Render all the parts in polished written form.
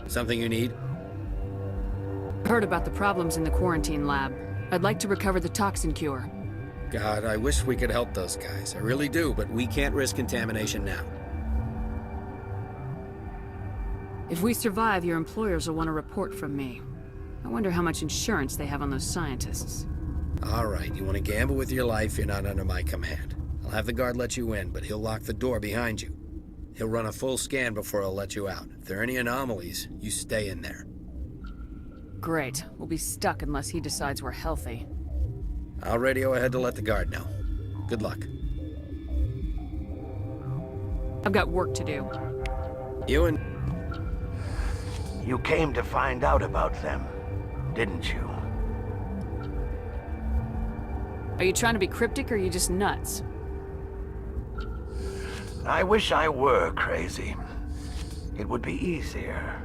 Something you need? Heard about the problems in the quarantine lab. I'd like to recover the toxin cure. God, I wish we could help those guys. I really do, but we can't risk contamination now. If we survive, your employers will want a report from me. I wonder how much insurance they have on those scientists. All right, you want to gamble with your life, you're not under my command. I'll have the guard let you in, but he'll lock the door behind you. He'll run a full scan before he'll let you out. If there are any anomalies, you stay in there. Great. We'll be stuck unless he decides we're healthy. I'll radio ahead to let the guard know. Good luck. I've got work to do. You came to find out about them, didn't you? Are you trying to be cryptic or are you just nuts? I wish I were crazy. It would be easier.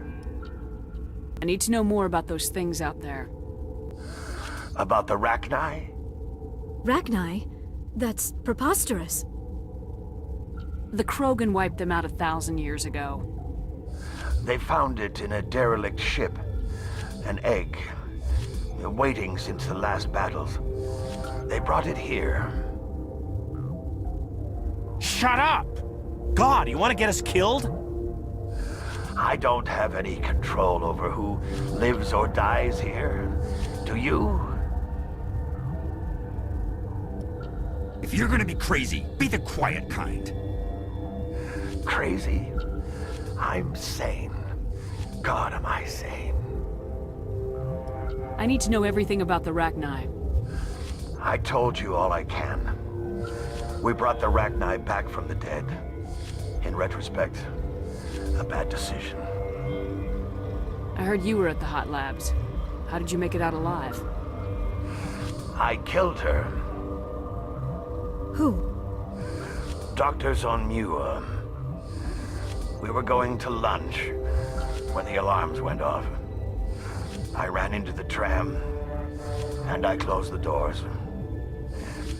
I need to know more about those things out there. About the Rachni? Rachni? That's preposterous. The Krogan wiped them out 1,000 years ago. They found it in a derelict ship. An egg. Waiting since the last battles. They brought it here. Shut up! God, you want to get us killed? I don't have any control over who lives or dies here. Do you? If you're gonna be crazy, be the quiet kind. Crazy? I'm sane. God, am I sane? I need to know everything about the Rachni. I told you all I can. We brought the Rachni back from the dead. In retrospect, a bad decision. I heard you were at the hot labs. How did you make it out alive? I killed her. Who? Doctors on Muir. We were going to lunch when the alarms went off. I ran into the tram, and I closed the doors.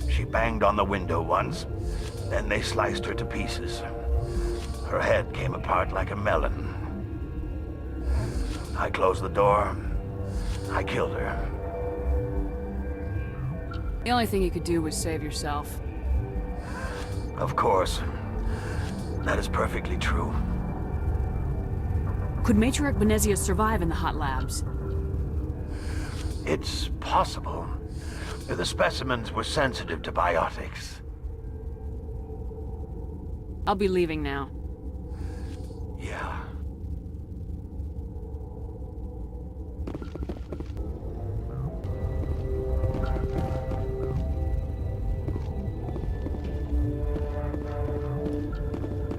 She banged on the window once, then they sliced her to pieces. Her head came apart like a melon. I closed the door. I killed her. The only thing you could do was save yourself. Of course. That is perfectly true. Could Matriarch Benezia survive in the hot labs? It's possible. The specimens were sensitive to biotics. I'll be leaving now. Yeah.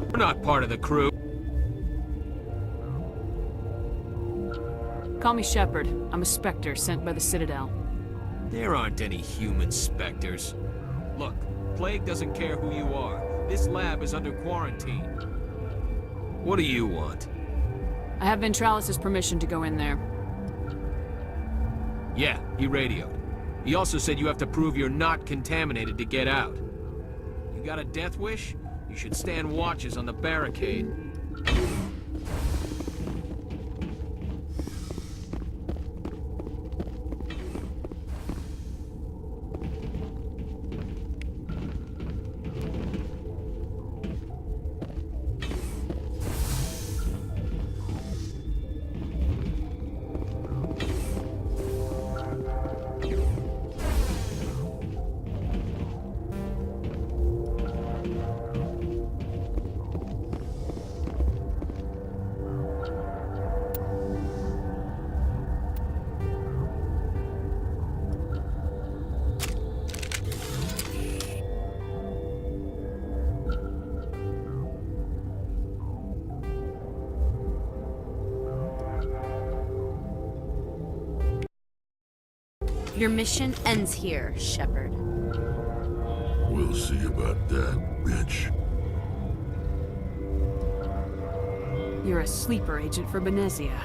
We're not part of the crew. Call me Shepard. I'm a Spectre sent by the Citadel. There aren't any human specters. Look, Plague doesn't care who you are. This lab is under quarantine. What do you want? I have Ventralis' permission to go in there. Yeah, he radioed. He also said you have to prove you're not contaminated to get out. You got a death wish? You should stand watches on the barricade. Your mission ends here, Shepard. We'll see about that, bitch. You're a sleeper agent for Benezia.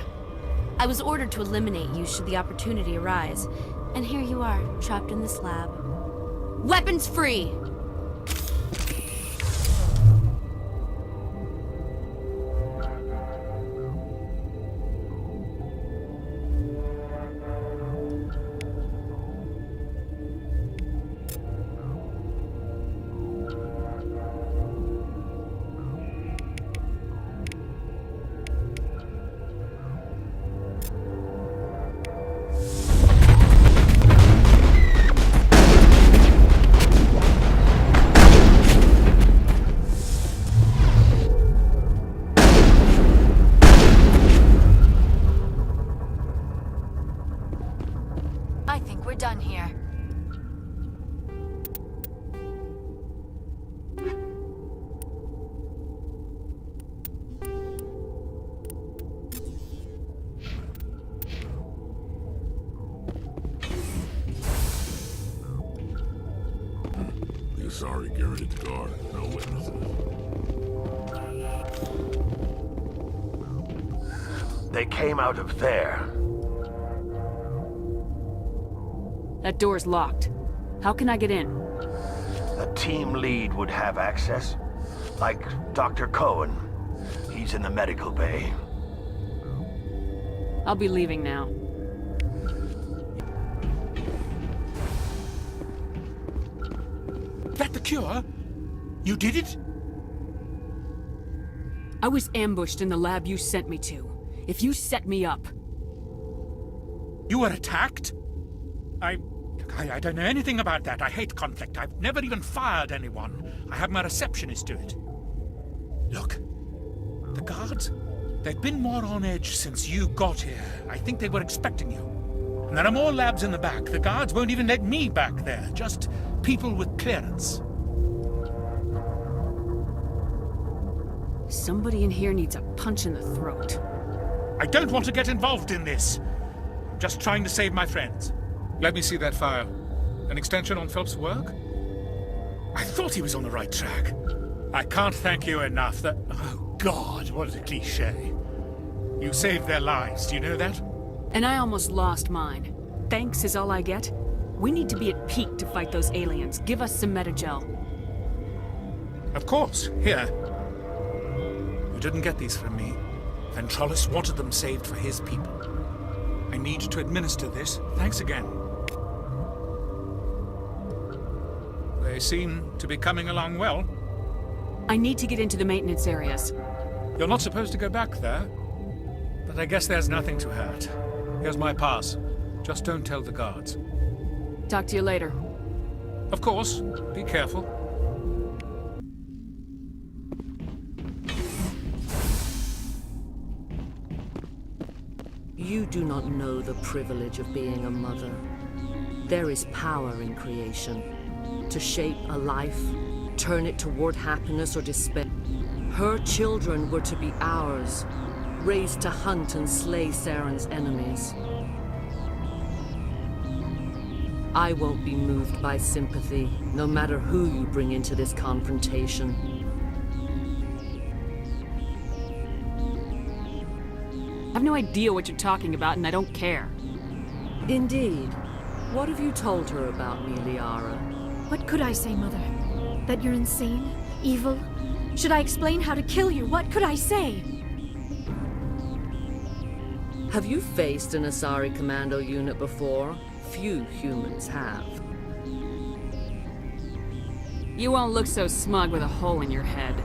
I was ordered to eliminate you should the opportunity arise. And here you are, trapped in this lab. Weapons free! done here? The Asari guarded guard. No witnesses. They came out of there. That door's locked. How can I get in? A team lead would have access. Like Dr. Cohen. He's in the medical bay. I'll be leaving now. That the cure? You did it? I was ambushed in the lab you sent me to. If you set me up... You were attacked? I don't know anything about that. I hate conflict. I've never even fired anyone. I have my receptionist do it. Look, the guards, they've been more on edge since you got here. I think they were expecting you. And there are more labs in the back. The guards won't even let me back there. Just people with clearance. Somebody in here needs a punch in the throat. I don't want to get involved in this. I'm just trying to save my friends. Let me see that file. An extension on Phelps' work? I thought he was on the right track. I can't thank you enough that... Oh, God, what a cliché. You saved their lives, do you know that? And I almost lost mine. Thanks is all I get? We need to be at peak to fight those aliens. Give us some Metagel. Of course. Here. You didn't get these from me. Ventralis wanted them saved for his people. I need to administer this. Thanks again. They seem to be coming along well. I need to get into the maintenance areas. You're not supposed to go back there. But I guess there's nothing to hurt. Here's my pass. Just don't tell the guards. Talk to you later. Of course. Be careful. You do not know the privilege of being a mother. There is power in creation. To shape a life, turn it toward happiness or despair. Her children were to be ours, raised to hunt and slay Saren's enemies. I won't be moved by sympathy, no matter who you bring into this confrontation. I have no idea what you're talking about, and I don't care. Indeed. What have you told her about me, Liara? What could I say, Mother? That you're insane? Evil? Should I explain how to kill you? What could I say? Have you faced an Asari commando unit before? Few humans have. You won't look so smug with a hole in your head.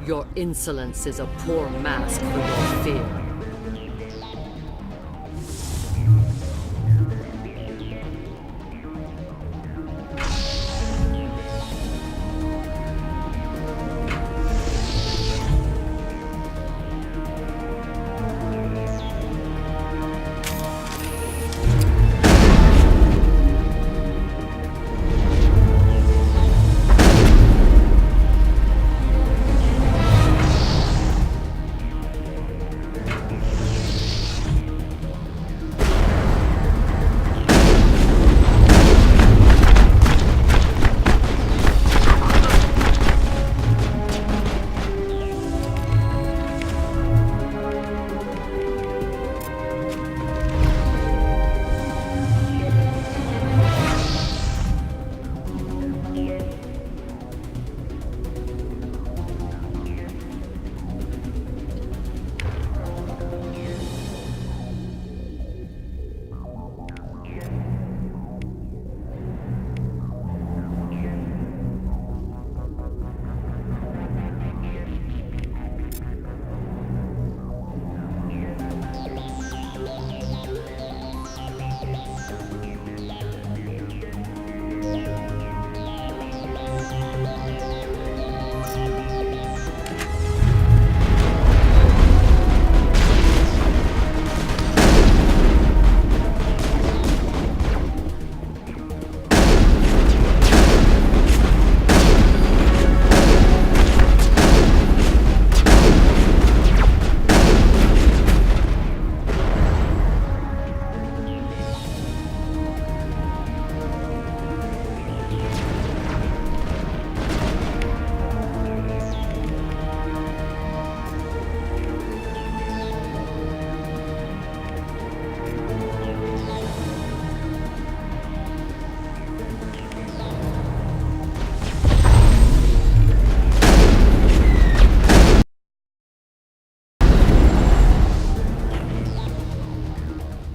Your insolence is a poor mask for your fear.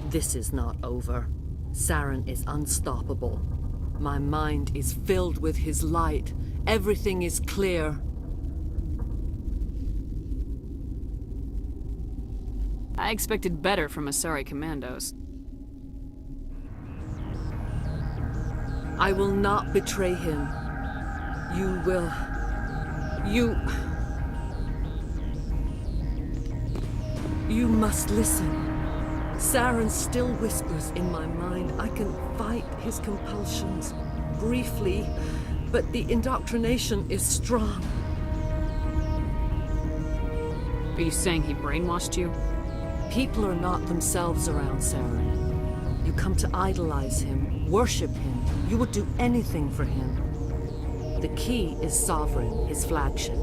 This is not over. Saren is unstoppable. My mind is filled with his light. Everything is clear. I expected better from Asari commandos. I will not betray him. You will... You must listen. Saren still whispers in my mind. I can fight his compulsions, briefly, but the indoctrination is strong. Are you saying he brainwashed you? People are not themselves around Saren. You come to idolize him, worship him. You would do anything for him. The key is Sovereign, his flagship.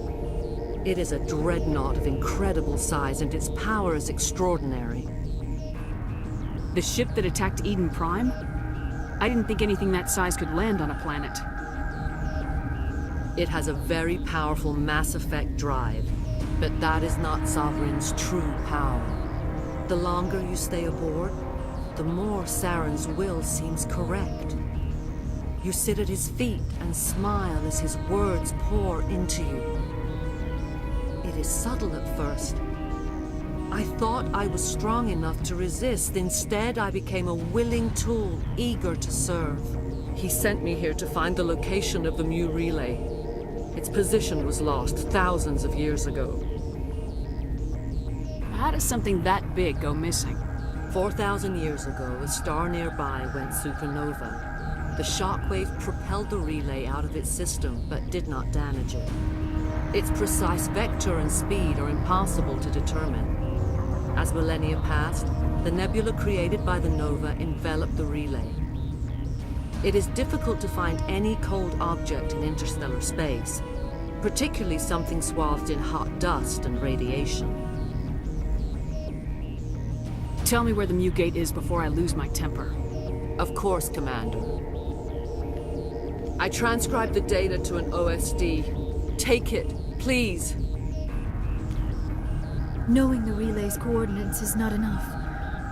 It is a dreadnought of incredible size, and its power is extraordinary. The ship that attacked Eden Prime? I didn't think anything that size could land on a planet. It has a very powerful Mass Effect drive, but that is not Sovereign's true power. The longer you stay aboard, the more Saren's will seems correct. You sit at his feet and smile as his words pour into you. It is subtle at first. I thought I was strong enough to resist. Instead, I became a willing tool, eager to serve. He sent me here to find the location of the Mu relay. Its position was lost thousands of years ago. How does something that big go missing? 4,000 years ago, a star nearby went supernova. The shockwave propelled the relay out of its system, but did not damage it. Its precise vector and speed are impossible to determine. As millennia passed, the nebula created by the nova enveloped the relay. It is difficult to find any cold object in interstellar space, particularly something swathed in hot dust and radiation. Tell me where the Mu Gate is before I lose my temper. Of course, Commander. I transcribed the data to an OSD. Take it, please. Knowing the relay's coordinates is not enough.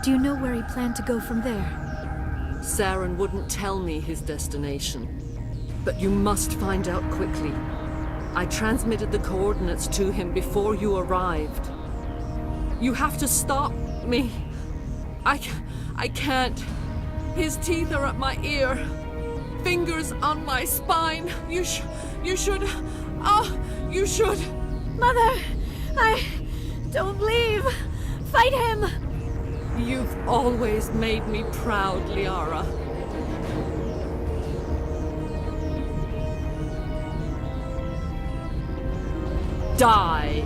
Do you know where he planned to go from there? Saren wouldn't tell me his destination. But you must find out quickly. I transmitted the coordinates to him before you arrived. You have to stop me. I can't. His teeth are at my ear. Fingers on my spine. You should. You should. Mother, don't leave. Fight him. You've always made me proud, Liara. Die.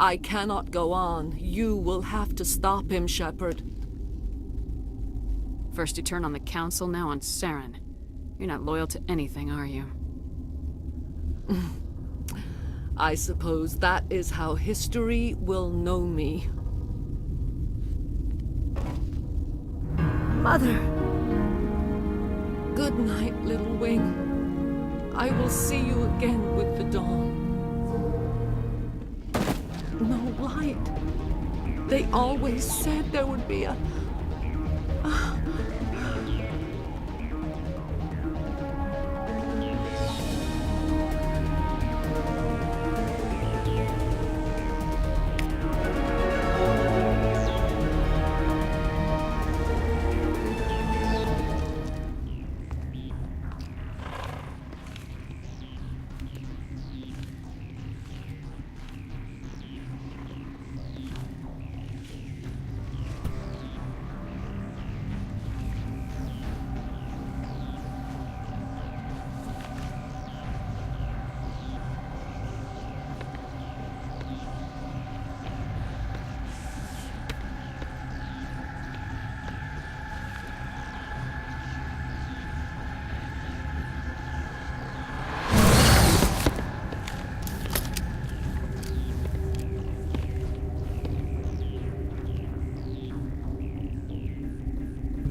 I cannot go on. You will have to stop him, Shepard. First you turn on the Council, now on Saren. You're not loyal to anything, are you? I suppose that is how history will know me. Mother! Good night, little wing. I will see you again with the dawn. No light. They always said there would be a...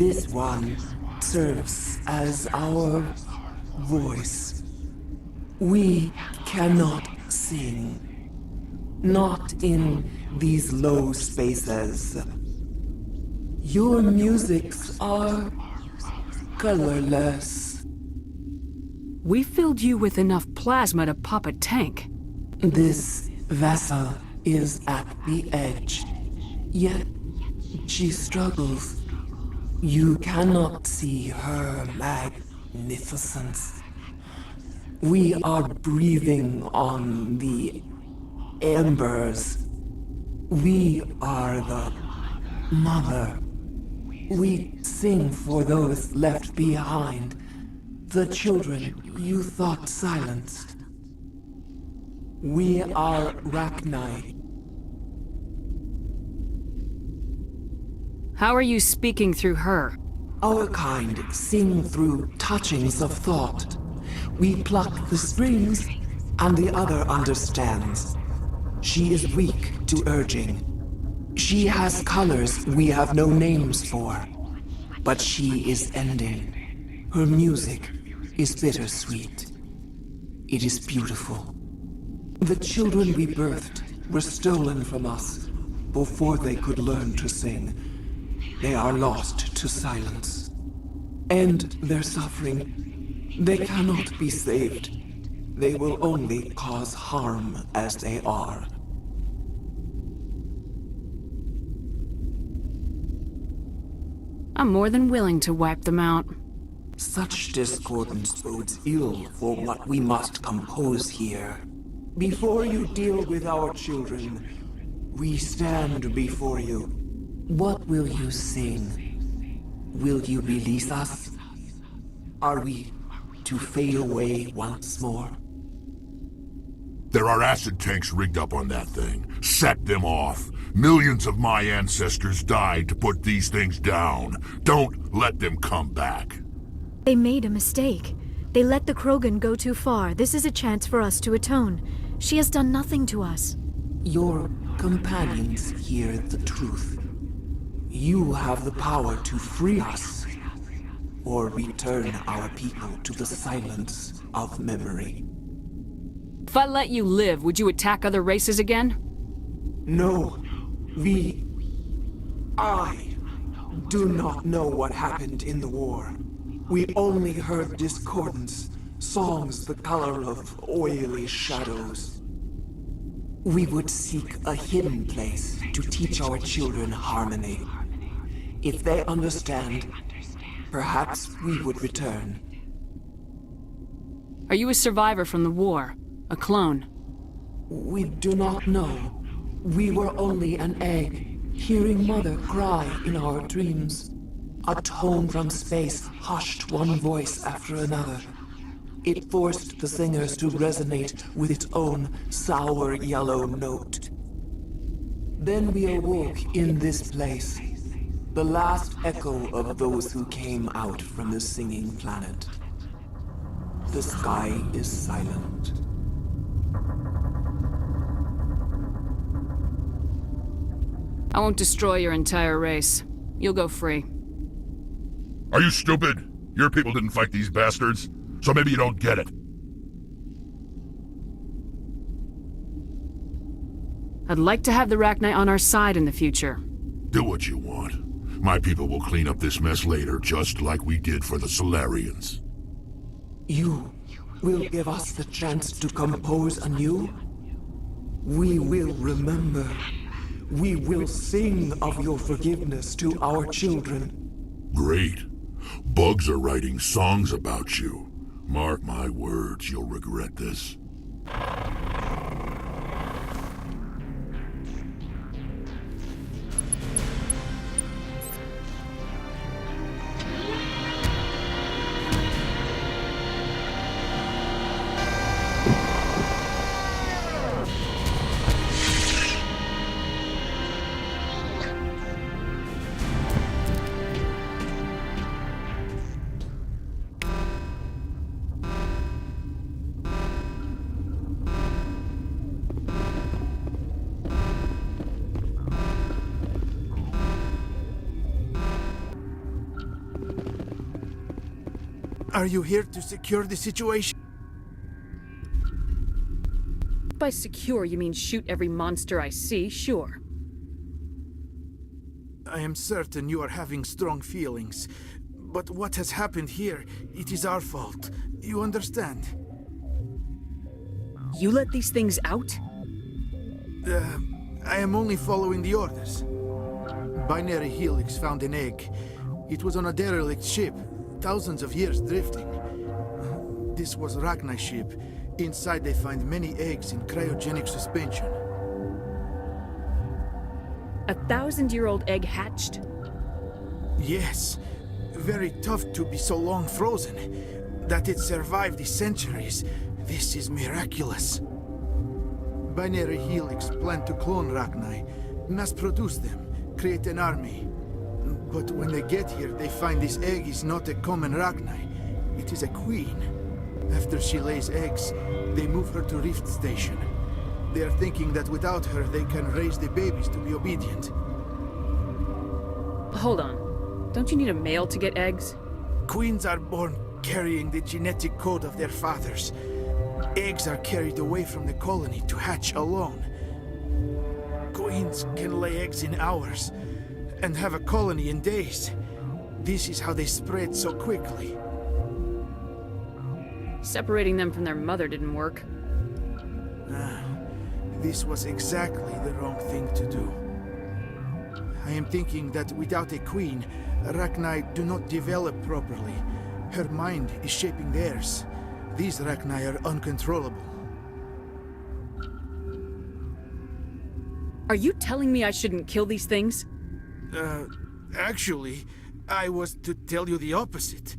This one serves as our voice. We cannot sing. Not in these low spaces. Your musics are colorless. We filled you with enough plasma to pop a tank. This vessel is at the edge. Yet she struggles. You cannot see her magnificence. We are breathing on the embers. We are the mother. We sing for those left behind, the children you thought silenced. We are Rachni. How are you speaking through her? Our kind sing through touchings of thought. We pluck the strings, and the other understands. She is weak to urging. She has colors we have no names for. But she is ending. Her music is bittersweet. It is beautiful. The children we birthed were stolen from us before they could learn to sing. They are lost to silence. And their suffering, they cannot be saved. They will only cause harm as they are. I'm more than willing to wipe them out. Such discordance bodes ill for what we must compose here. Before you deal with our children, we stand before you. What will you sing? Will you release us? Are we to fade away once more? There are acid tanks rigged up on that thing. Set them off. Millions of my ancestors died to put these things down. Don't let them come back. They made a mistake. They let the Krogan go too far. This is a chance for us to atone. She has done nothing to us. Your companions hear the truth. You have the power to free us, or return our people to the silence of memory. If I let you live, would you attack other races again? No. I do not know what happened in the war. We only heard discordance, songs the color of oily shadows. We would seek a hidden place to teach our children harmony. If they understand, perhaps we would return. Are you a survivor from the war? A clone? We do not know. We were only an egg, hearing Mother cry in our dreams. A tone from space hushed one voice after another. It forced the singers to resonate with its own sour yellow note. Then we awoke in this place, the last echo of those who came out from the singing planet. The sky is silent. I won't destroy your entire race. You'll go free. Are you stupid? Your people didn't fight these bastards, so maybe you don't get it. I'd like to have the Rachni on our side in the future. Do what you want. My people will clean up this mess later, just like we did for the Solarians. You will give us the chance to compose anew? We will remember. We will sing of your forgiveness to our children. Great. Bugs are writing songs about you. Mark my words, you'll regret this. Are you here to secure the situation? By secure, you mean shoot every monster I see, sure. I am certain you are having strong feelings. But what has happened here, it is our fault. You understand? You let these things out? I am only following the orders. Binary Helix found an egg. It was on a derelict ship, thousands of years drifting. This was Rachni's ship. Inside they find many eggs in cryogenic suspension. 1,000-year-old egg hatched? Yes. Very tough to be so long frozen. That it survived the centuries. This is miraculous. Binary Helix planned to clone Rachni, mass-produce them, create an army. But when they get here, they find this egg is not a common Rachni. It is a queen. After she lays eggs, they move her to Rift Station. They are thinking that without her, they can raise the babies to be obedient. Hold on. Don't you need a male to get eggs? Queens are born carrying the genetic code of their fathers. Eggs are carried away from the colony to hatch alone. Queens can lay eggs in hours and have a colony in days. This is how they spread so quickly. Separating them from their mother didn't work. This was exactly the wrong thing to do. I am thinking that without a queen, Rachni do not develop properly. Her mind is shaping theirs. These Rachni are uncontrollable. Are you telling me I shouldn't kill these things? Actually, I was to tell you the opposite.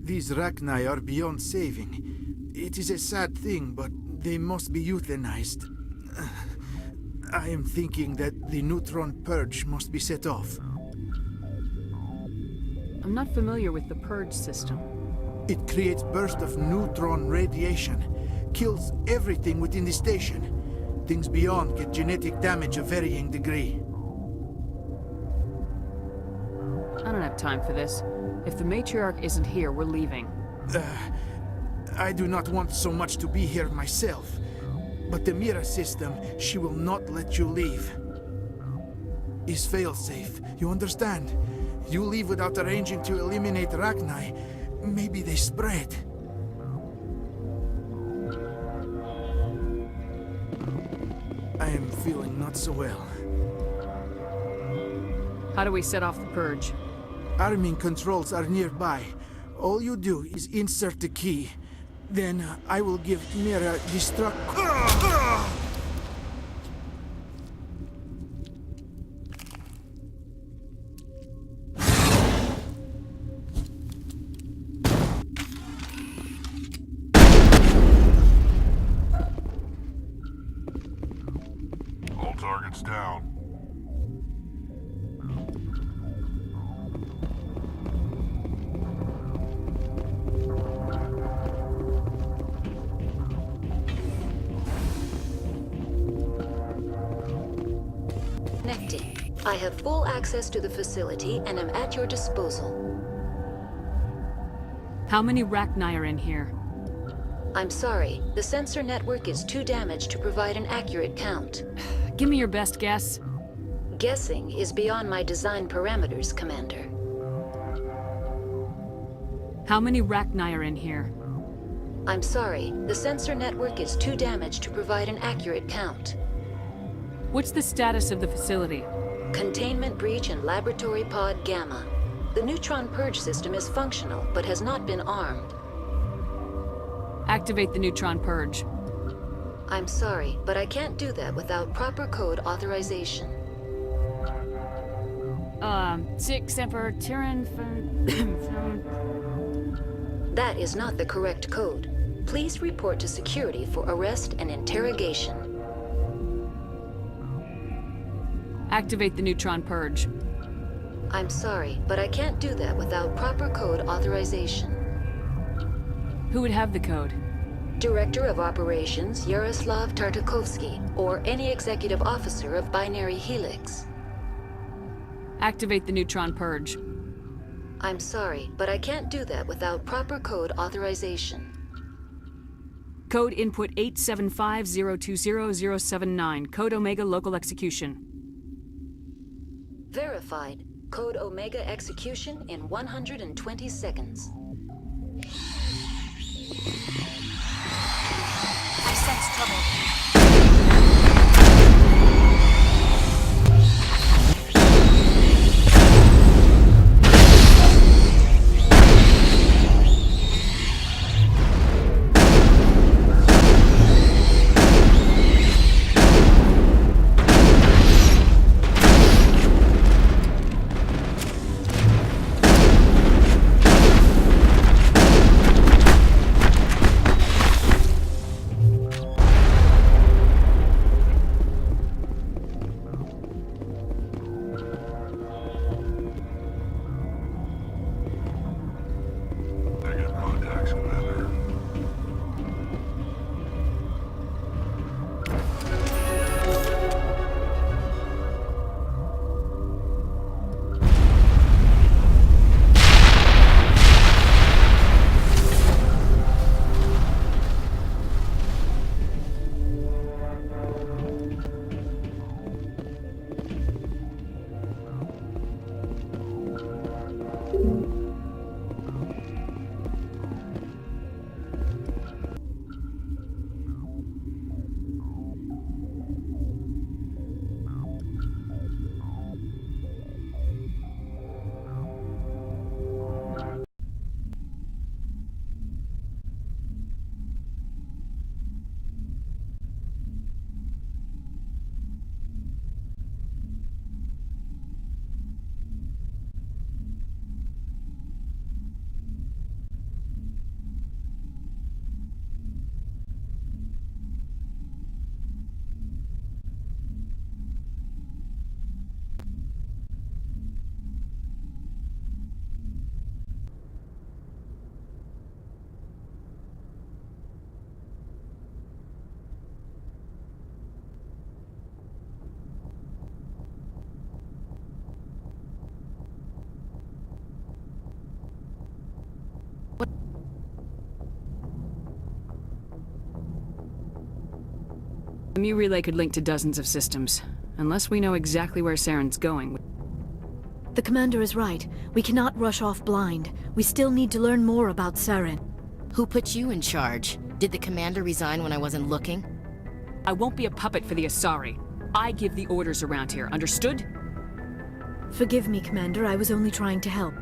These Rachni are beyond saving. It is a sad thing, but they must be euthanized. I am thinking that the neutron purge must be set off. I'm not familiar with the purge system. It creates bursts of neutron radiation, kills everything within the station. Things beyond get genetic damage of varying degree. I don't have time for this. If the matriarch isn't here, we're leaving. I do not want so much to be here myself. But the Mira system, she will not let you leave. Is failsafe, you understand? You leave without arranging to eliminate Rachni, maybe they spread. I am feeling not so well. How do we set off the purge? Arming controls are nearby. All you do is insert the key. Then I will give Mira destruct... All targets down. Connecting. I have full access to the facility and am at your disposal. How many Rachni are in here? I'm sorry, the sensor network is too damaged to provide an accurate count. Give me your best guess. Guessing is beyond my design parameters, Commander. How many Rachni are in here? I'm sorry, the sensor network is too damaged to provide an accurate count. What's the status of the facility? Containment breach in Laboratory Pod Gamma. The neutron purge system is functional, but has not been armed. Activate the neutron purge. I'm sorry, but I can't do that without proper code authorization. 6 Emperor Tyrann That is not the correct code. Please report to security for arrest and interrogation. Activate the neutron purge. I'm sorry, but I can't do that without proper code authorization. Who would have the code? Director of Operations Yaroslav Tartakovsky, or any executive officer of Binary Helix. Activate the neutron purge. I'm sorry, but I can't do that without proper code authorization. Code input 875020079. Code Omega local execution. Verified. Code Omega execution in 120 seconds. I sense trouble. The Mu relay could link to dozens of systems. Unless we know exactly where Saren's going. The commander is right. We cannot rush off blind. We still need to learn more about Saren. Who put you in charge? Did the commander resign when I wasn't looking? I won't be a puppet for the Asari. I give the orders around here, understood? Forgive me, Commander. I was only trying to help.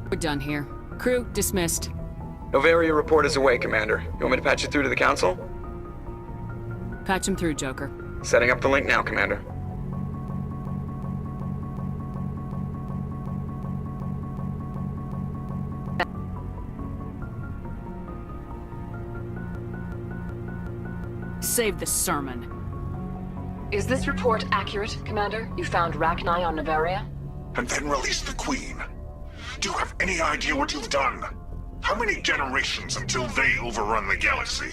We're done here. Crew, dismissed. Novaria report is away, Commander. You want me to patch you through to the Council? Patch him through, Joker. Setting up the link now, Commander. Save the sermon. Is this report accurate, Commander? You found Rachni on Novaria? And then release the Queen. Do you have any idea what you've done? How many generations until they overrun the galaxy?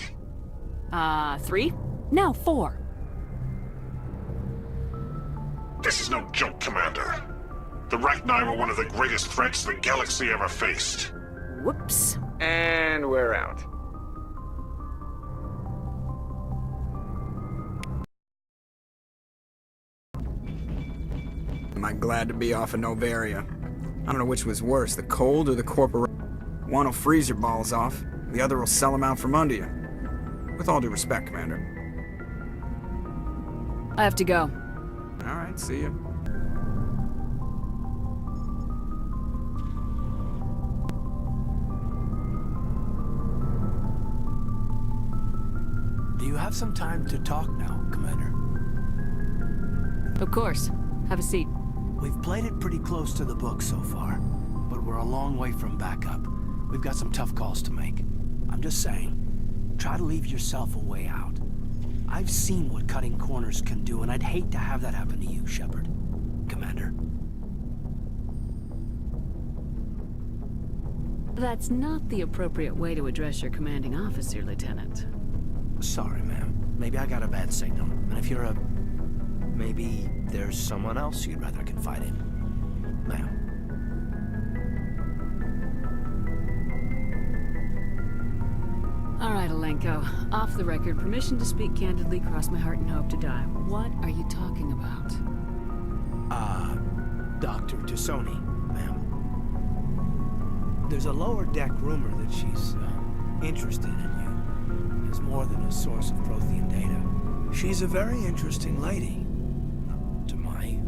3? Now 4. This is no joke, Commander. The Rachni were one of the greatest threats the galaxy ever faced. Whoops. And we're out. Am I glad to be off of Novaria? I don't know which was worse, the cold or the corporation. One will freeze your balls off, the other will sell them out from under you. With all due respect, Commander. I have to go. Alright, see you. Do you have some time to talk now, Commander? Of course. Have a seat. We've played it pretty close to the book so far, but we're a long way from backup. We've got some tough calls to make. I'm just saying, try to leave yourself a way out. I've seen what cutting corners can do, and I'd hate to have that happen to you, Shepard. Commander. That's not the appropriate way to address your commanding officer, Lieutenant. Sorry, ma'am. Maybe I got a bad signal. And if you're a... maybe there's someone else you'd rather confide in. Ma'am. Blanco. Off the record, permission to speak candidly, cross my heart and hope to die. What are you talking about? Dr. Tassoni, ma'am. There's a lower deck rumor that she's, interested in you. As more than a source of Prothean data. She's a very interesting lady. To my,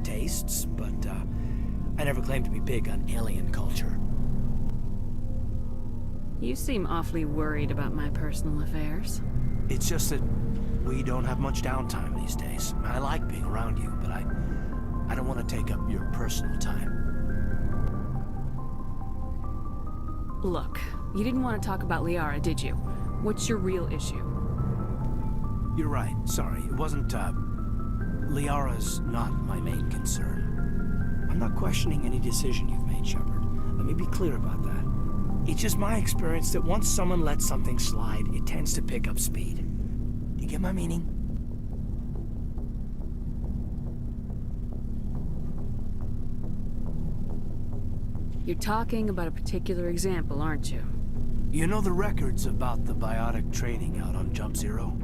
tastes, but, I never claimed to be big on alien culture. You seem awfully worried about my personal affairs. It's just that we don't have much downtime these days. I like being around you, but I don't want to take up your personal time. Look, you didn't want to talk about Liara, did you? What's your real issue? You're right. Sorry. It wasn't, Liara's not my main concern. I'm not questioning any decision you've made, Shepard. Let me be clear about that. It's just my experience that once someone lets something slide, it tends to pick up speed. Do you get my meaning? You're talking about a particular example, aren't you? You know the records about the biotic trading out on Jump Zero?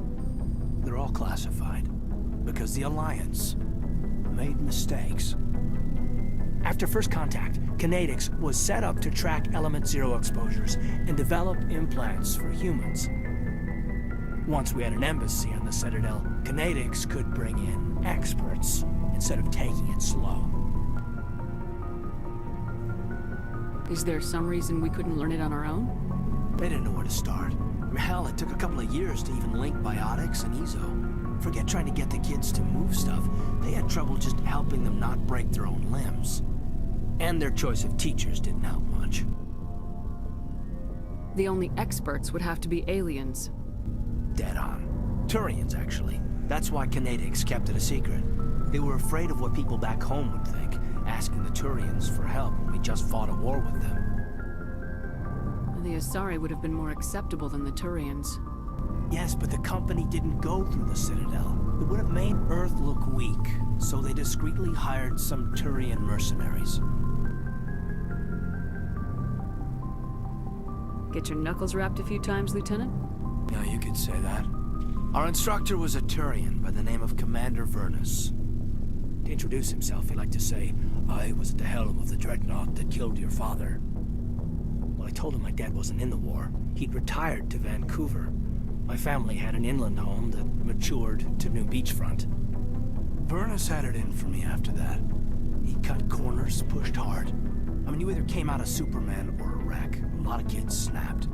They're all classified. Because the Alliance made mistakes. After first contact, Kinetics was set up to track Element Zero exposures and develop implants for humans. Once we had an embassy on the Citadel, Kinetics could bring in experts instead of taking it slow. Is there some reason we couldn't learn it on our own? They didn't know where to start. Hell, it took a couple of years to even link biotics and Ezo. Forget trying to get the kids to move stuff. They had trouble just helping them not break their own limbs. And their choice of teachers didn't help much. The only experts would have to be aliens. Dead on. Turians, actually. That's why Kinetics kept it a secret. They were afraid of what people back home would think, asking the Turians for help when we just fought a war with them. The Asari would have been more acceptable than the Turians. Yes, but the company didn't go through the Citadel. It would have made Earth look weak, so they discreetly hired some Turian mercenaries. Get your knuckles rapped a few times, Lieutenant? Yeah, you could say that. Our instructor was a Turian by the name of Commander Vernus. To introduce himself, he liked to say, "I was at the helm of the dreadnought that killed your father." Well, I told him my dad wasn't in the war. He'd retired to Vancouver. My family had an inland home that matured to new beachfront. Vernus had it in for me after that. He cut corners, pushed hard. I mean, you either came out a Superman or a wreck. A lot of kids snapped.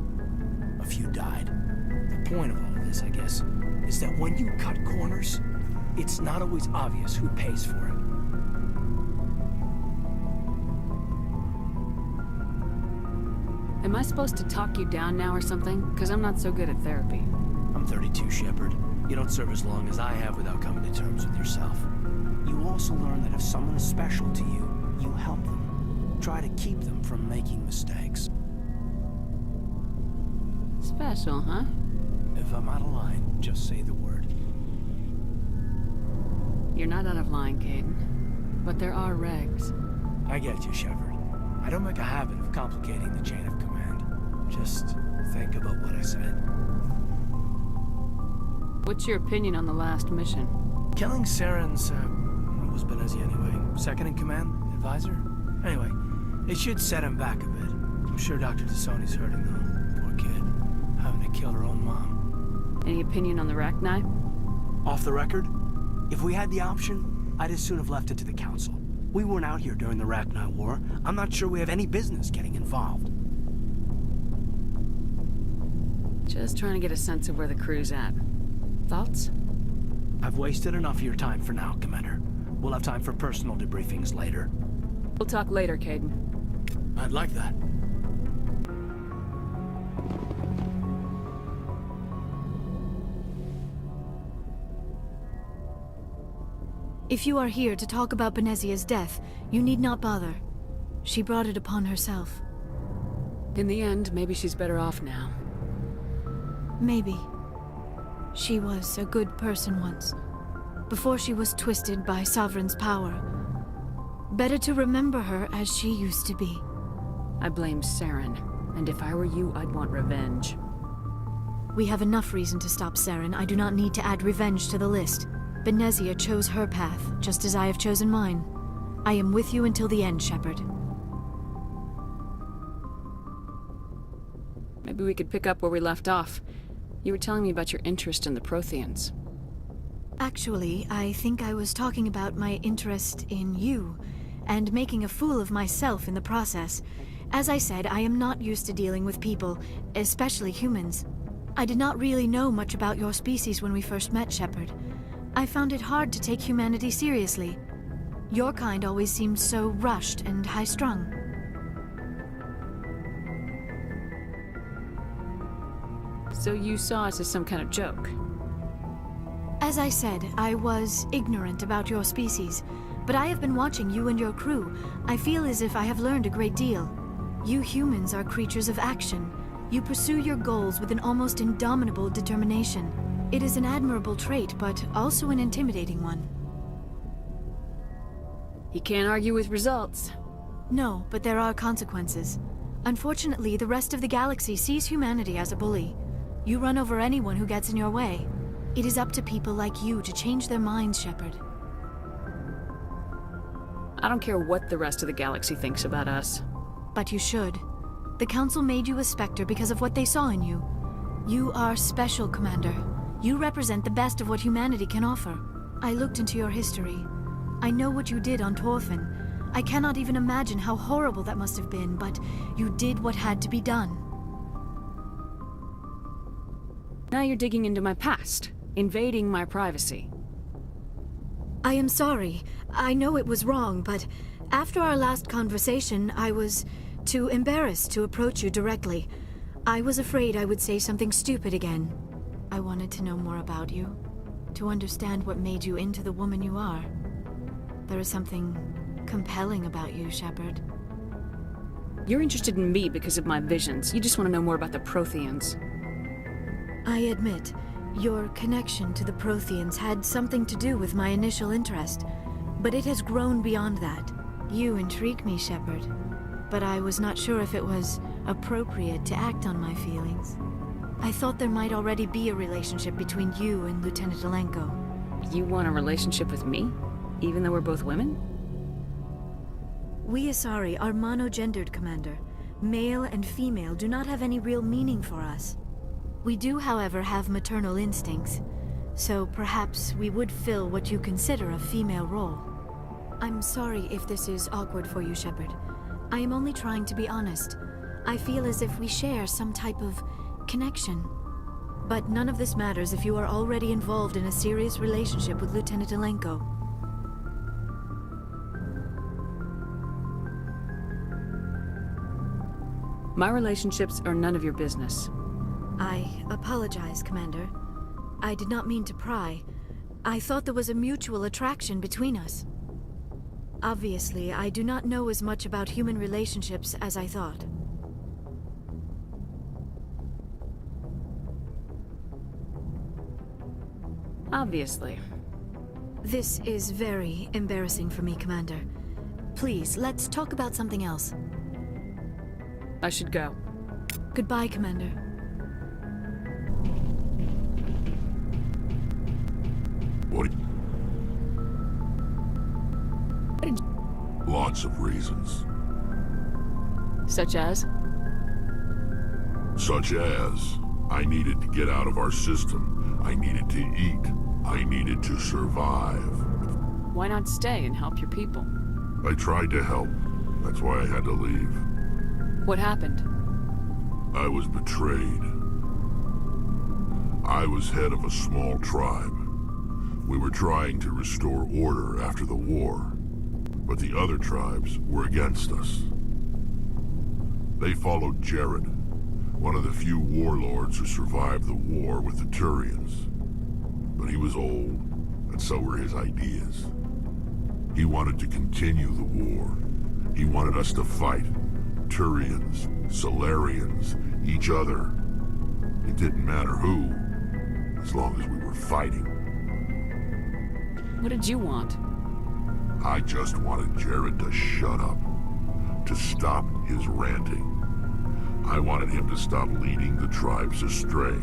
A few died. The point of all of this, I guess, is that when you cut corners, it's not always obvious who pays for it. Am I supposed to talk you down now or something? Because I'm not so good at therapy. I'm 32, Shepard. You don't serve as long as I have without coming to terms with yourself. You also learn that if someone is special to you, you help them. Try to keep them from making mistakes. Special, huh? If I'm out of line, just say the word. You're not out of line, Caden. But there are regs. I get you, Shepard. I don't make a habit of complicating the chain of command. Just think about what I said. What's your opinion on the last mission? Killing Saren's, what was Benezi anyway? Second in command? Advisor? Anyway, it should set him back a bit. I'm sure Dr. Tassoni's hurting though. Poor kid. Having to kill her own mom. Any opinion on the Rachni? Off the record? If we had the option, I'd as soon have left it to the Council. We weren't out here during the Rachni War. I'm not sure we have any business getting involved. Just trying to get a sense of where the crew's at. Thoughts? I've wasted enough of your time for now, Commander. We'll have time for personal debriefings later. We'll talk later, Caden. I'd like that. If you are here to talk about Benezia's death, you need not bother. She brought it upon herself. In the end, maybe she's better off now. Maybe. She was a good person once, before she was twisted by Sovereign's power. Better to remember her as she used to be. I blame Saren, and if I were you, I'd want revenge. We have enough reason to stop Saren. I do not need to add revenge to the list. Benezia chose her path, just as I have chosen mine. I am with you until the end, Shepard. Maybe we could pick up where we left off. You were telling me about your interest in the Protheans. Actually, I think I was talking about my interest in you, and making a fool of myself in the process. As I said, I am not used to dealing with people, especially humans. I did not really know much about your species when we first met, Shepard. I found it hard to take humanity seriously. Your kind always seemed so rushed and high-strung. So you saw us as some kind of joke? As I said, I was ignorant about your species, but I have been watching you and your crew. I feel as if I have learned a great deal. You humans are creatures of action. You pursue your goals with an almost indomitable determination. It is an admirable trait, but also an intimidating one. You can't argue with results. No, but there are consequences. Unfortunately, the rest of the galaxy sees humanity as a bully. You run over anyone who gets in your way. It is up to people like you to change their minds, Shepard. I don't care what the rest of the galaxy thinks about us. But you should. The Council made you a Spectre because of what they saw in you. You are special, Commander. You represent the best of what humanity can offer. I looked into your history. I know what you did on Torfin. I cannot even imagine how horrible that must have been, but you did what had to be done. Now you're digging into my past, invading my privacy. I am sorry. I know it was wrong, but after our last conversation, I was too embarrassed to approach you directly. I was afraid I would say something stupid again. I wanted to know more about you, to understand what made you into the woman you are. There is something compelling about you, Shepard. You're interested in me because of my visions. You just want to know more about the Protheans. I admit, your connection to the Protheans had something to do with my initial interest, but it has grown beyond that. You intrigue me, Shepard, but I was not sure if it was appropriate to act on my feelings. I thought there might already be a relationship between you and Lieutenant Alenko. You want a relationship with me? Even though we're both women? We Asari are monogendered, Commander. Male and female do not have any real meaning for us. We do, however, have maternal instincts, so perhaps we would fill what you consider a female role. I'm sorry if this is awkward for you, Shepard. I am only trying to be honest. I feel as if we share some type of connection. But none of this matters if you are already involved in a serious relationship with Lieutenant Alenko. My relationships are none of your business. I apologize, Commander. I did not mean to pry. I thought there was a mutual attraction between us. Obviously, I do not know as much about human relationships as I thought. Obviously. This is very embarrassing for me, Commander. Please, let's talk about something else. I should go. Goodbye, Commander. What? Lots of reasons. Such as? Such as, I needed to get out of our system. I needed to eat. I needed to survive. Why not stay and help your people? I tried to help. That's why I had to leave. What happened? I was betrayed. I was head of a small tribe. We were trying to restore order after the war, but the other tribes were against us. They followed Jared, one of the few warlords who survived the war with the Turians. But he was old, and so were his ideas. He wanted to continue the war. He wanted us to fight. Turians, Solarians, each other. It didn't matter who, as long as we were fighting. What did you want? I just wanted Jared to shut up, to stop his ranting. I wanted him to stop leading the tribes astray.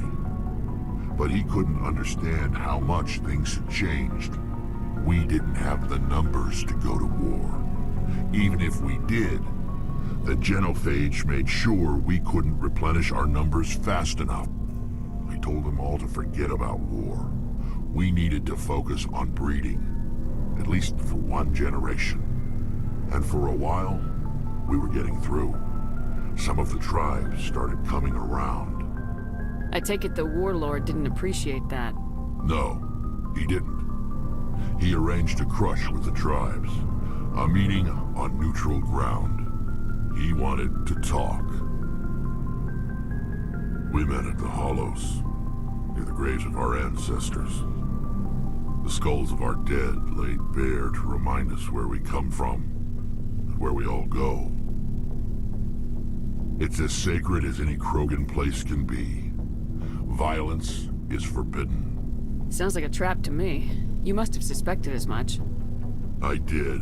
But he couldn't understand how much things had changed. We didn't have the numbers to go to war. Even if we did, the genophage made sure we couldn't replenish our numbers fast enough. I told them all to forget about war. We needed to focus on breeding, at least for one generation. And for a while, we were getting through. Some of the tribes started coming around. I take it the warlord didn't appreciate that. No, he didn't. He arranged a crush with the tribes. A meeting on neutral ground. He wanted to talk. We met at the Hollows, near the graves of our ancestors. The skulls of our dead laid bare to remind us where we come from, and where we all go. It's as sacred as any Krogan place can be. Violence is forbidden. Sounds like a trap to me. You must have suspected as much. I did.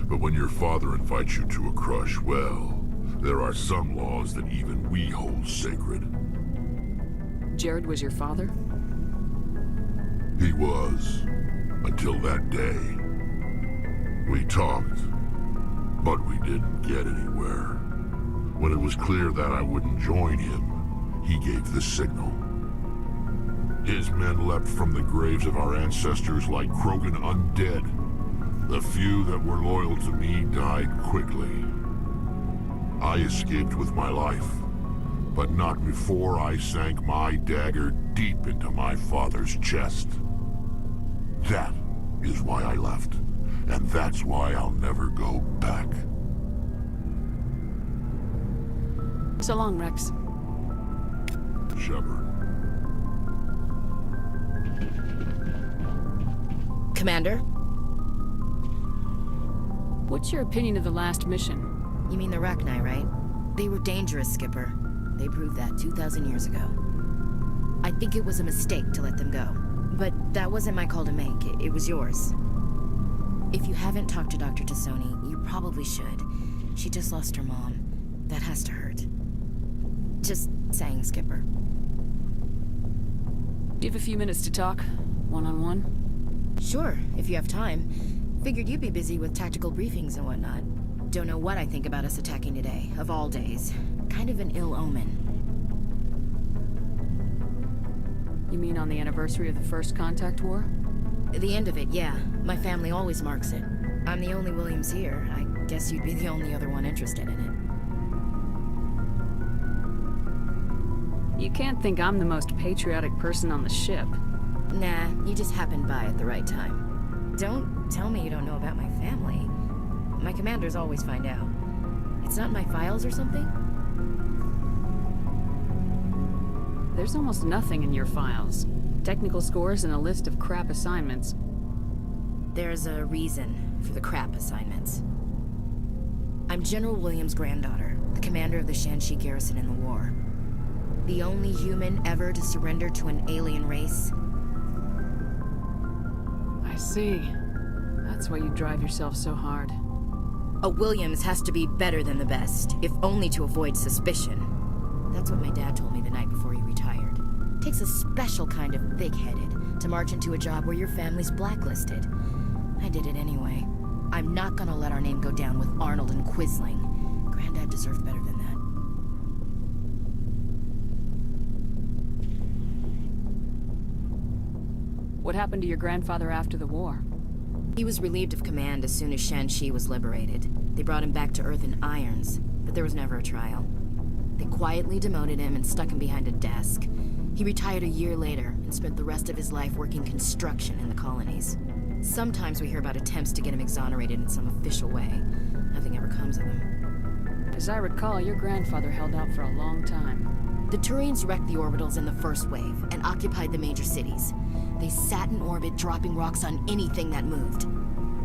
But when your father invites you to a crush, well, there are some laws that even we hold sacred. Jared was your father? He was. Until that day. We talked, but we didn't get anywhere. When it was clear that I wouldn't join him, he gave the signal. His men leapt from the graves of our ancestors like Krogan undead. The few that were loyal to me died quickly. I escaped with my life, but not before I sank my dagger deep into my father's chest. That is why I left, and that's why I'll never go back. So long, Rex. Shepard. Commander? What's your opinion of the last mission? You mean the Rachni, right? They were dangerous, Skipper. They proved that 2,000 years ago. I think it was a mistake to let them go. But that wasn't my call to make. It was yours. If you haven't talked to Dr. Tassoni, you probably should. She just lost her mom. That has to hurt. Just saying, Skipper. Do you have a few minutes to talk? One-on-one? Sure, if you have time. Figured you'd be busy with tactical briefings and whatnot. Don't know what I think about us attacking today, of all days. Kind of an ill omen. You mean on the anniversary of the First Contact War? The end of it, yeah. My family always marks it. I'm the only Williams here. I guess you'd be the only other one interested in it. You can't think I'm the most patriotic person on the ship. Nah, you just happened by at the right time. Don't tell me you don't know about my family. My commanders always find out. It's not in my files or something? There's almost nothing in your files. Technical scores and a list of crap assignments. There's a reason for the crap assignments. I'm General Williams' granddaughter, the commander of the Shanxi garrison in the war. The only human ever to surrender to an alien race. I see. That's why you drive yourself so hard. A Williams has to be better than the best, if only to avoid suspicion. That's what my dad told me the night before he retired. Takes a special kind of thick-headed to march into a job where your family's blacklisted. I did it anyway. I'm not gonna let our name go down with Arnold and Quisling. Granddad deserved better than that. What happened to your grandfather after the war? He was relieved of command as soon as Shanxi was liberated. They brought him back to Earth in irons, but there was never a trial. They quietly demoted him and stuck him behind a desk. He retired a year later and spent the rest of his life working construction in the colonies. Sometimes we hear about attempts to get him exonerated in some official way. Nothing ever comes of them. As I recall, your grandfather held out for a long time. The Turians wrecked the orbitals in the first wave and occupied the major cities. They sat in orbit, dropping rocks on anything that moved.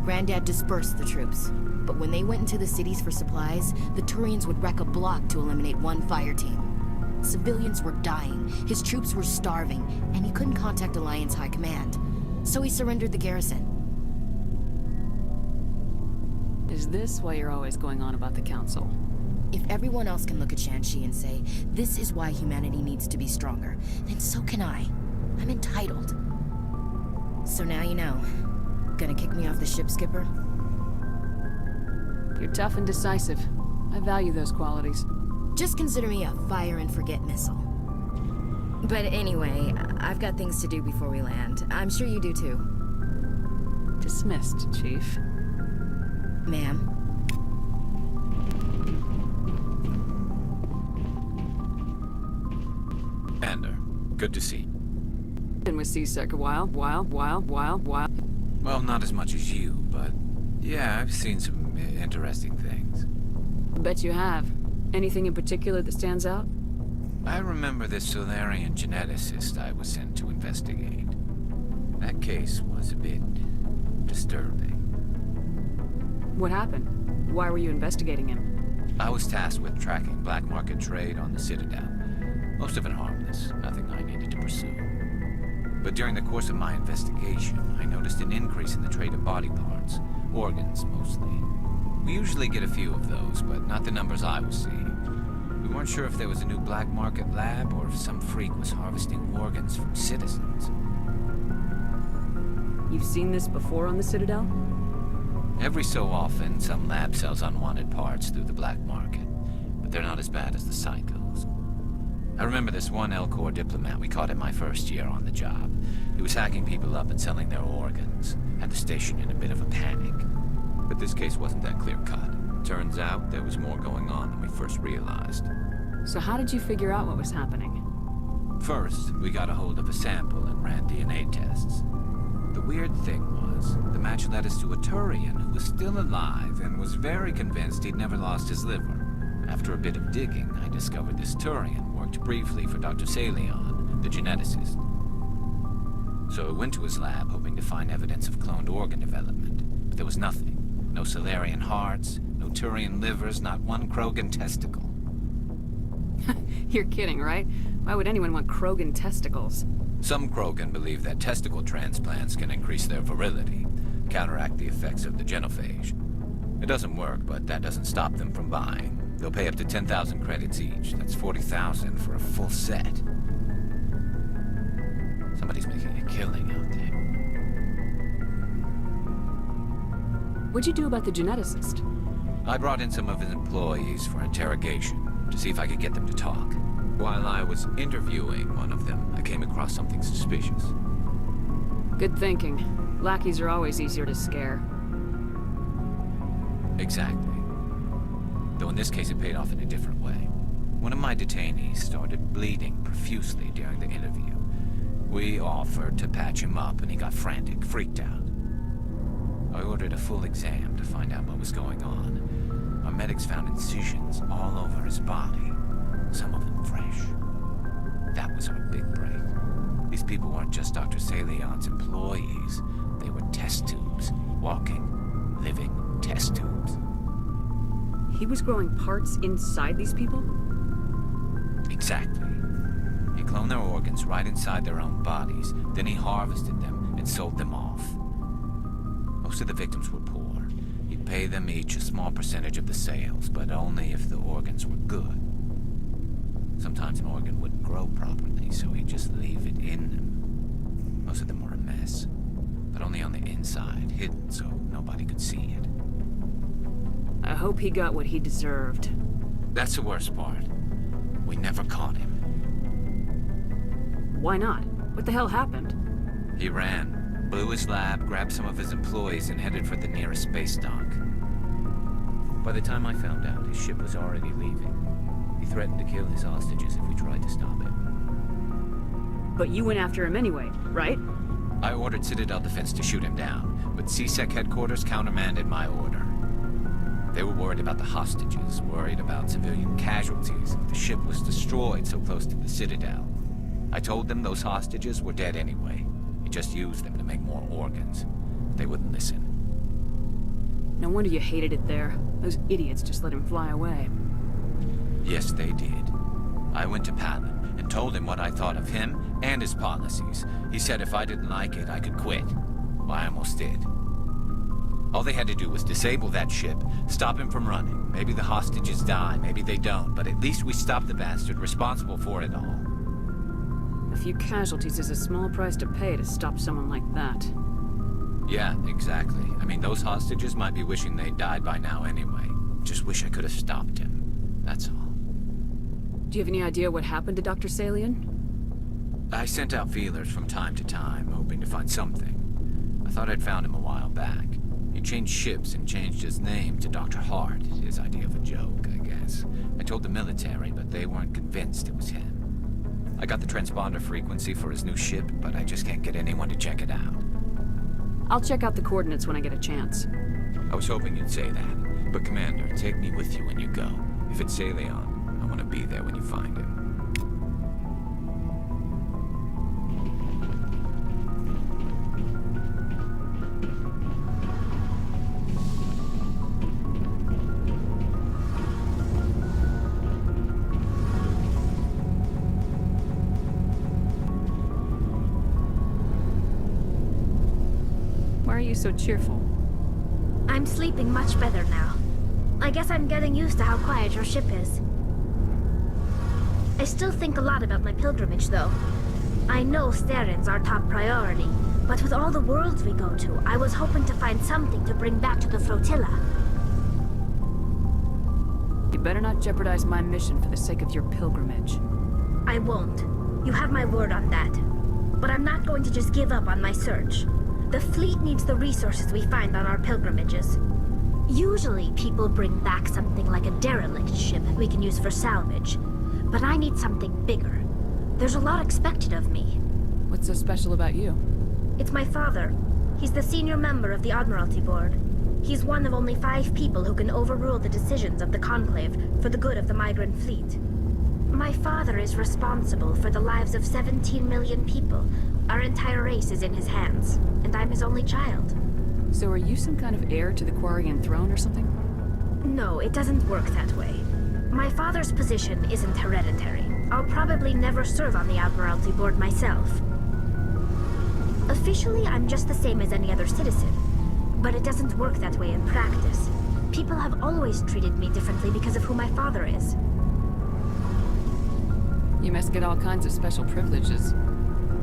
Granddad dispersed the troops, but when they went into the cities for supplies, the Turians would wreck a block to eliminate one fire team. Civilians were dying, his troops were starving, and he couldn't contact Alliance High Command. So he surrendered the garrison. Is this why you're always going on about the Council? If everyone else can look at Shanxi and say, this is why humanity needs to be stronger, then so can I. I'm entitled. So now you know. Gonna kick me off the ship, Skipper? You're tough and decisive. I value those qualities. Just consider me a fire-and-forget missile. But anyway, I've got things to do before we land. I'm sure you do too. Dismissed, Chief. Ma'am. Commander, good to see you. Been with C-Sec a while. Well, not as much as you, but yeah, I've seen some interesting things. I bet you have. Anything in particular that stands out? I remember this Solarian geneticist I was sent to investigate. That case was a bit disturbing. What happened? Why were you investigating him? I was tasked with tracking black market trade on the Citadel. Most of it harmless, nothing I needed to pursue. But during the course of my investigation, I noticed an increase in the trade of body parts, organs mostly. We usually get a few of those, but not the numbers I was seeing. We weren't sure if there was a new black market lab or if some freak was harvesting organs from citizens. You've seen this before on the Citadel? Every so often, some lab sells unwanted parts through the black market, but they're not as bad as the psychos. I remember this one Elcor diplomat we caught in my first year on the job. He was hacking people up and selling their organs. Had the station in a bit of a panic. But this case wasn't that clear-cut. Turns out there was more going on than we first realized. So how did you figure out what was happening? First, we got a hold of a sample and ran DNA tests. The weird thing was, the match led us to a Turian who was still alive and was very convinced he'd never lost his liver. After a bit of digging, I discovered this Turian worked briefly for Dr. Salion, the geneticist. So I went to his lab hoping to find evidence of cloned organ development, but there was nothing. No Solarian hearts, no Turian livers, not one Krogan testicle. You're kidding, right? Why would anyone want Krogan testicles? Some Krogan believe that testicle transplants can increase their virility, counteract the effects of the genophage. It doesn't work, but that doesn't stop them from buying. They'll pay up to 10,000 credits each. That's 40,000 for a full set. Somebody's making a killing out there. What'd you do about the geneticist? I brought in some of his employees for interrogation, to see if I could get them to talk. While I was interviewing one of them, I came across something suspicious. Good thinking. Lackeys are always easier to scare. Exactly. Though in this case it paid off in a different way. One of my detainees started bleeding profusely during the interview. We offered to patch him up and he got frantic, freaked out. I ordered a full exam to find out what was going on. Our medics found incisions all over his body, some of them fresh. That was our big break. These people weren't just Dr. Salion's employees. They were test tubes, walking, living test tubes. He was growing parts inside these people? Exactly. He cloned their organs right inside their own bodies, then he harvested them and sold them off. Most of the victims were poor. He'd pay them each a small percentage of the sales, but only if the organs were good. Sometimes an organ wouldn't grow properly, so he'd just leave it in them. Most of them were a mess, but only on the inside, hidden so nobody could see it. I hope he got what he deserved. That's the worst part. We never caught him. Why not? What the hell happened? He ran, blew his lab, grabbed some of his employees, and headed for the nearest space dock. By the time I found out, his ship was already leaving. He threatened to kill his hostages if we tried to stop him. But you went after him anyway, right? I ordered Citadel Defense to shoot him down, but C-Sec headquarters countermanded my order. They were worried about the hostages, worried about civilian casualties if the ship was destroyed so close to the Citadel. I told them those hostages were dead anyway. He just used them to make more organs. They wouldn't listen. No wonder you hated it there. Those idiots just let him fly away. Yes, they did. I went to Palin and told him what I thought of him and his policies. He said if I didn't like it, I could quit. Well, I almost did. All they had to do was disable that ship, stop him from running. Maybe the hostages die, maybe they don't, but at least we stopped the bastard responsible for it all. A few casualties is a small price to pay to stop someone like that. Yeah, exactly. I mean, those hostages might be wishing they'd died by now anyway. Just wish I could have stopped him. That's all. Do you have any idea what happened to Dr. Salian? I sent out feelers from time to time, hoping to find something. I thought I'd found him a while back. He changed ships and changed his name to Dr. Hart, his idea of a joke, I guess. I told the military, but they weren't convinced it was him. I got the transponder frequency for his new ship, but I just can't get anyone to check it out. I'll check out the coordinates when I get a chance. I was hoping you'd say that. But Commander, take me with you when you go. If it's Salion, I want to be there when you find him. Why are you so cheerful? I'm sleeping much better now. I guess I'm getting used to how quiet your ship is. I still think a lot about my pilgrimage, though. I know Starin's our top priority, but with all the worlds we go to, I was hoping to find something to bring back to the flotilla. You better not jeopardize my mission for the sake of your pilgrimage. I won't. You have my word on that. But I'm not going to just give up on my search. The fleet needs the resources we find on our pilgrimages. Usually, people bring back something like a derelict ship we can use for salvage. But I need something bigger. There's a lot expected of me. What's so special about you? It's my father. He's the senior member of the Admiralty Board. He's one of only 5 people who can overrule the decisions of the Conclave for the good of the migrant fleet. My father is responsible for the lives of 17 million people. Our entire race is in his hands, and I'm his only child. So are you some kind of heir to the Quarian throne or something? No, it doesn't work that way. My father's position isn't hereditary. I'll probably never serve on the Admiralty Board myself. Officially, I'm just the same as any other citizen, but it doesn't work that way in practice. People have always treated me differently because of who my father is. You must get all kinds of special privileges.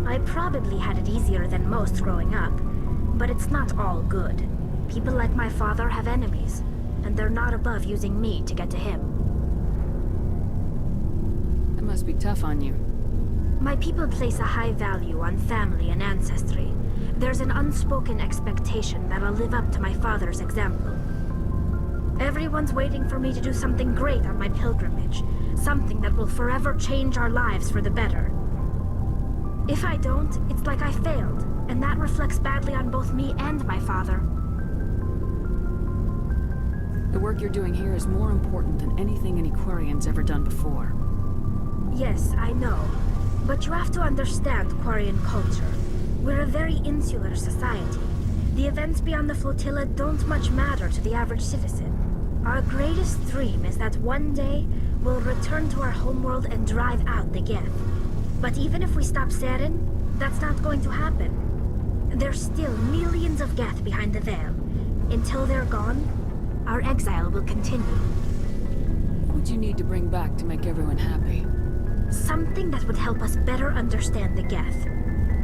I probably had it easier than most growing up, but it's not all good. People like my father have enemies, and they're not above using me to get to him. That must be tough on you. My people place a high value on family and ancestry. There's an unspoken expectation that I'll live up to my father's example. Everyone's waiting for me to do something great on my pilgrimage, something that will forever change our lives for the better. If I don't, it's like I failed, and that reflects badly on both me and my father. The work you're doing here is more important than anything any Quarian's ever done before. Yes, I know. But you have to understand Quarian culture. We're a very insular society. The events beyond the flotilla don't much matter to the average citizen. Our greatest dream is that one day we'll return to our homeworld and drive out the Geth. But even if we stop Saren, that's not going to happen. There's still millions of Geth behind the veil. Until they're gone, our exile will continue. What would you need to bring back to make everyone happy? Something that would help us better understand the Geth.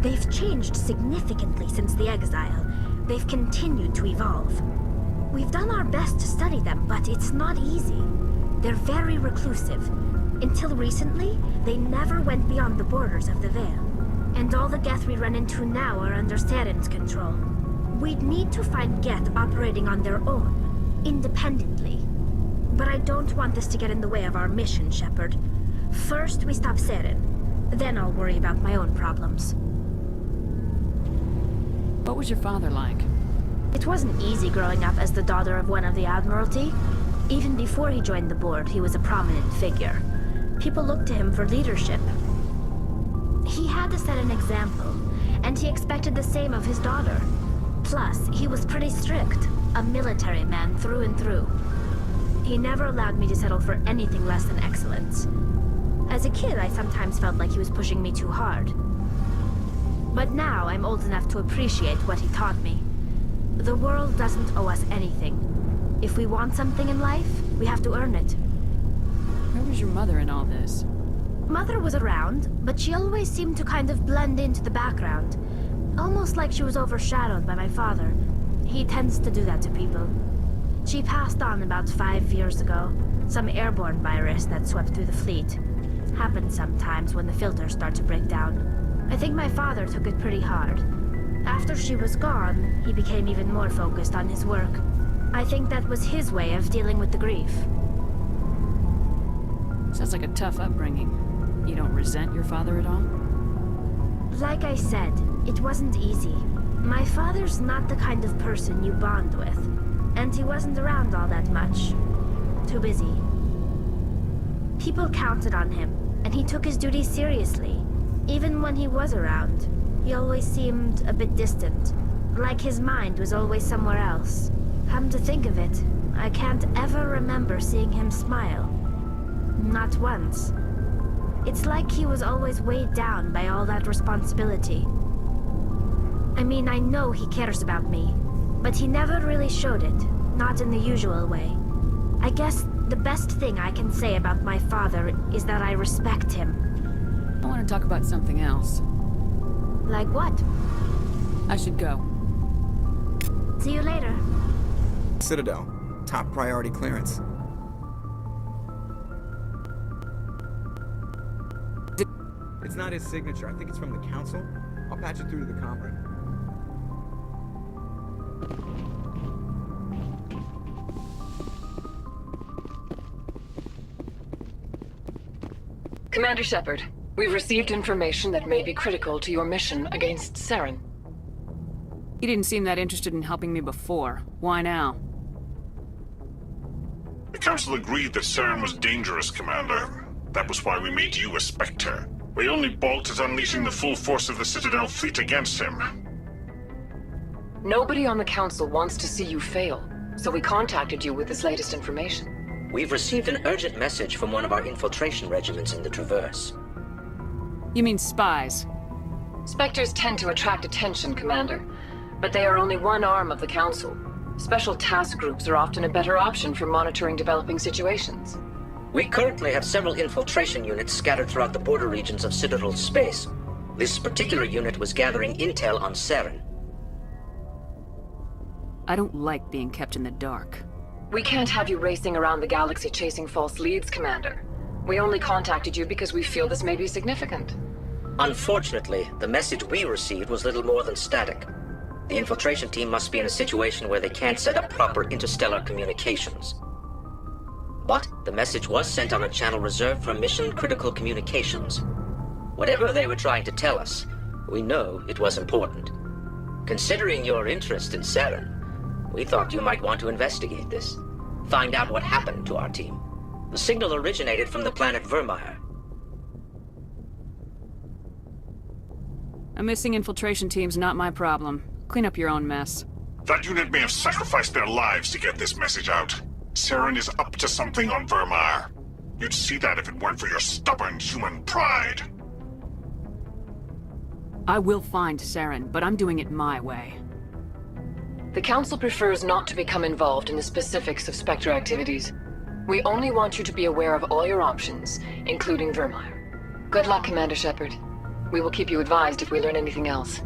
They've changed significantly since the exile. They've continued to evolve. We've done our best to study them, but it's not easy. They're very reclusive. Until recently, they never went beyond the borders of the Veil. And all the Geth we run into now are under Saren's control. We'd need to find Geth operating on their own, independently. But I don't want this to get in the way of our mission, Shepard. First, we stop Saren. Then I'll worry about my own problems. What was your father like? It wasn't easy growing up as the daughter of one of the Admiralty. Even before he joined the board, he was a prominent figure. People looked to him for leadership. He had to set an example, and he expected the same of his daughter. Plus, he was pretty strict, a military man through and through. He never allowed me to settle for anything less than excellence. As a kid, I sometimes felt like he was pushing me too hard. But now I'm old enough to appreciate what he taught me. The world doesn't owe us anything. If we want something in life, we have to earn it. Where was your mother in all this? Mother was around, but she always seemed to kind of blend into the background. Almost like she was overshadowed by my father. He tends to do that to people. She passed on about 5 years ago. Some airborne virus that swept through the fleet. Happens sometimes when the filters start to break down. I think my father took it pretty hard. After she was gone, he became even more focused on his work. I think that was his way of dealing with the grief. Sounds like a tough upbringing. You don't resent your father at all? Like I said, it wasn't easy. My father's not the kind of person you bond with, and he wasn't around all that much. Too busy. People counted on him, and he took his duties seriously. Even when he was around, he always seemed a bit distant, like his mind was always somewhere else. Come to think of it, I can't ever remember seeing him smile. Not once. It's like he was always weighed down by all that responsibility. I mean, I know he cares about me, but he never really showed it, not in the usual way. I guess the best thing I can say about my father is that I respect him. I want to talk about something else. Like what? I should go. See you later. Citadel. Top priority clearance. It's not his signature. I think it's from the council. I'll patch it through to the comm room. Commander Shepard, we've received information that may be critical to your mission against Saren. You didn't seem that interested in helping me before. Why now? The Council agreed that Saren was dangerous, Commander. That was why we made you a Spectre. We only balked at unleashing the full force of the Citadel fleet against him. Nobody on the Council wants to see you fail, so we contacted you with this latest information. We've received an urgent message from one of our infiltration regiments in the Traverse. You mean spies? Spectres tend to attract attention, Commander, but they are only one arm of the Council. Special task groups are often a better option for monitoring developing situations. We currently have several infiltration units scattered throughout the border regions of Citadel space. This particular unit was gathering intel on Saren. I don't like being kept in the dark. We can't have you racing around the galaxy chasing false leads, Commander. We only contacted you because we feel this may be significant. Unfortunately, the message we received was little more than static. The infiltration team must be in a situation where they can't set up proper interstellar communications. But the message was sent on a channel reserved for mission-critical communications. Whatever they were trying to tell us, we know it was important. Considering your interest in Saren, we thought you might want to investigate this. Find out what happened to our team. The signal originated from the planet Vermeer. A missing infiltration team's not my problem. Clean up your own mess. That unit may have sacrificed their lives to get this message out. Saren is up to something on Vermeer. You'd see that if it weren't for your stubborn human pride. I will find Saren, but I'm doing it my way. The Council prefers not to become involved in the specifics of Spectre activities. We only want you to be aware of all your options, including Vermeer. Good luck, Commander Shepard. We will keep you advised if we learn anything else.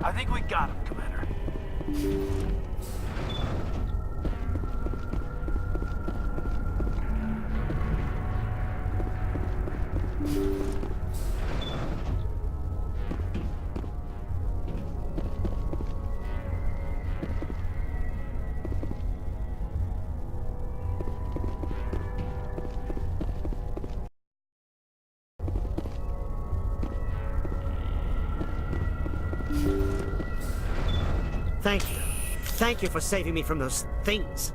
I think we got him, Commander. Thank you. Thank you for saving me from those things.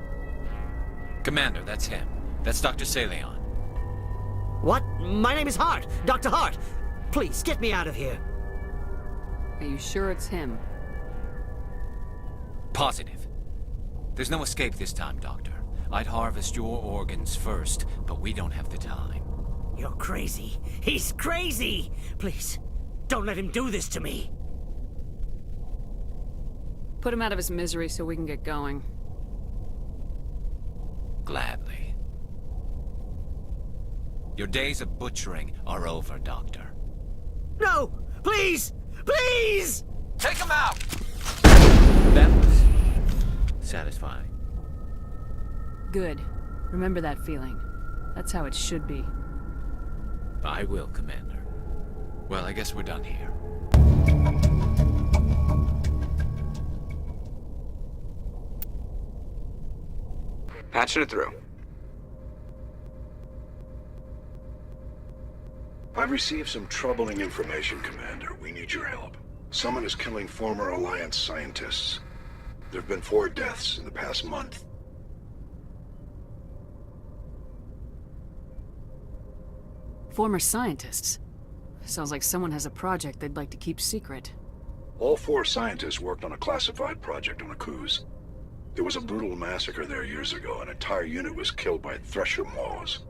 Commander, that's him. That's Dr. Saleon. What? My name is Hart. Dr. Hart. Please, get me out of here. Are you sure it's him? Positive. There's no escape this time, Doctor. I'd harvest your organs first, but we don't have the time. You're crazy. He's crazy! Please, don't let him do this to me. Put him out of his misery so we can get going. Gladly. Your days of butchering are over, Doctor. No! Please! Please! Take him out! That was satisfying. Good. Remember that feeling. That's how it should be. I will, Commander. Well, I guess we're done here. Patching it through. I've received some troubling information, Commander. We need your help. Someone is killing former Alliance scientists. There have been 4 deaths in the past month. Former scientists? Sounds like someone has a project they'd like to keep secret. All 4 scientists worked on a classified project on Akuz. There was a brutal massacre there years ago. An entire unit was killed by thresher maws.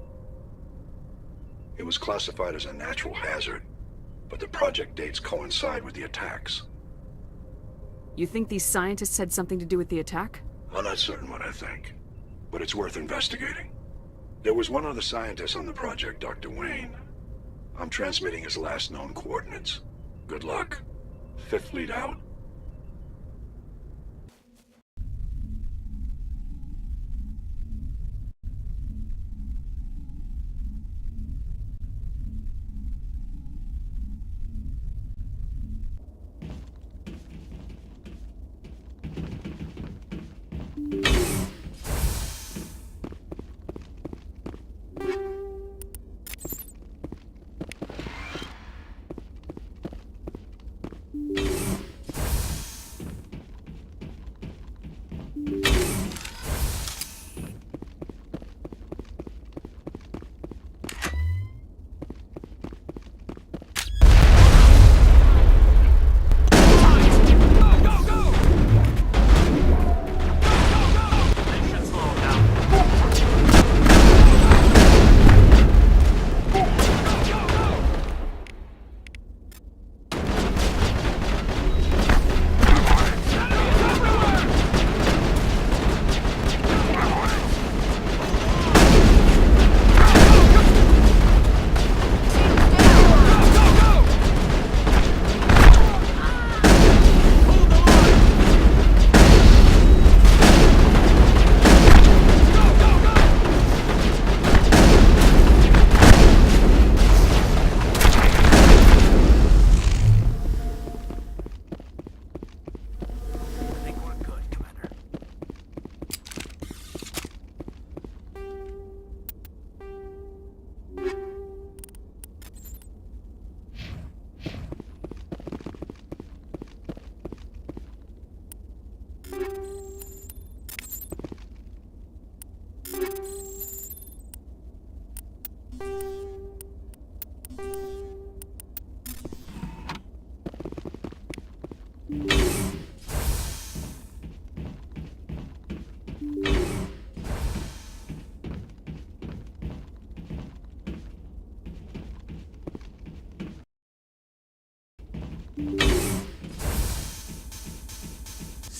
It was classified as a natural hazard, but the project dates coincide with the attacks. You think these scientists had something to do with the attack? I'm not certain what I think, but it's worth investigating. There was one other scientist on the project, Dr. Wayne. I'm transmitting his last known coordinates. Good luck. 5th Fleet out.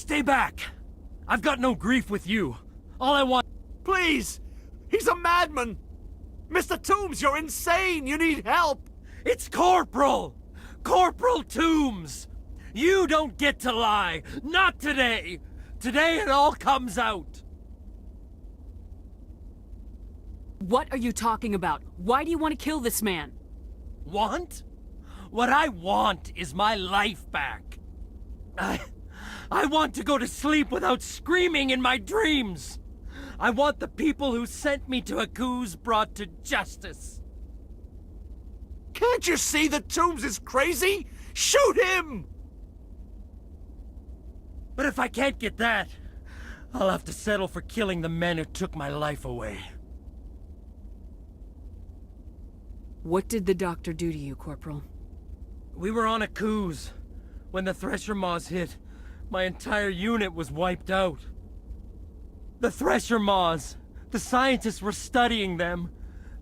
Stay back! I've got no grief with you. All I want... Please! He's a madman! Mr. Toombs, you're insane! You need help! It's Corporal! Corporal Toombs! You don't get to lie! Not today! Today it all comes out! What are you talking about? Why do you want to kill this man? Want? What I want is my life back. I want to go to sleep without screaming in my dreams. I want the people who sent me to Akuz brought to justice. Can't you see that Toombs is crazy? Shoot him! But if I can't get that, I'll have to settle for killing the men who took my life away. What did the doctor do to you, Corporal? We were on Akuz. When the Thresher Maws hit, my entire unit was wiped out. The Thresher Maws, the scientists were studying them.